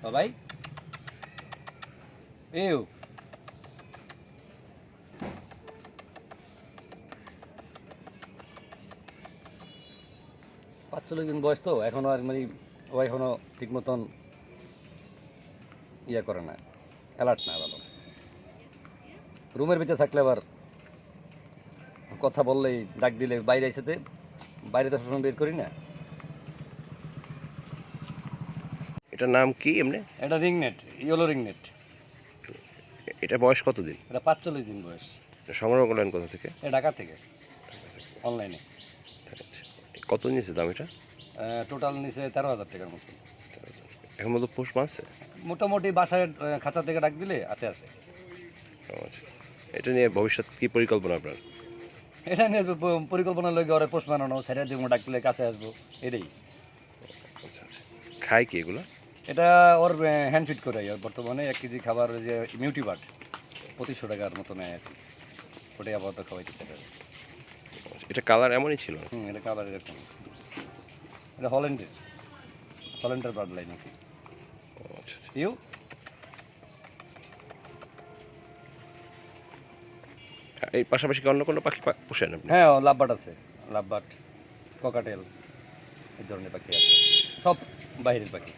বাবাই এও ৪৫ দিন বয়স তো এখনো আর মানে ও এখনো ঠিক মতন ইয়ে করে না, অ্যালার্ট না ভালো। রুমের ভিতরে থাকলে আবার কথা বললেই ডাক দিলে বাইরে এসেতে বাইরে তো সবসময় বের করি না। এটার নাম কি এমনি? এটা রিংনেট, ইয়েলো রিংনেট। এটা বয়স কতদিন? এটা ৪৫ দিন বয়স। এটা সংগ্রহ করলেন কোথা থেকে? এটা ঢাকা থেকে অনলাইনে। আচ্ছা, কত নিয়েছে দাম এটা? টোটাল নিচে ১৩,০০০ টাকার মতো। এখন মতো পোষ মারছে? মোটামুটি বাসায় খাঁচা থেকে ডাক দিলে হাতে আসে। আচ্ছা, এটা নিয়ে ভবিষ্যৎ কি পরিকল্পনা আপনার? এটা নিয়ে পরিকল্পনা লগে ওরে পোষ মানানো, ছেড়ে দিব, ডাক দিলে কাছে আসবো, এটাই। আচ্ছা আচ্ছা, খায় কি এগুলো? এটা ওর হ্যান্ড ফিট করে ওর বর্তমানে ১ কেজি খাবার যে মিউটিবার্ড ২৫০০ টাকার মতো নেয় আর কি, ওটাই আপাতত খাওয়াইতেছে। এটা কালার এমনই ছিল? এটা কালার এরকম। এটা হল্যান্ডের ব্লাড লাইন আর কি। আচ্ছা, ইউ এই পাশাপাশি কি অন্য কোনো পাখি পোষেন আপনি? হ্যাঁ, লাভবার্ড আছে, লাভবার্ড, ককাটেল, এই ধরনের পাখি আছে, সব বাইরের পাখি।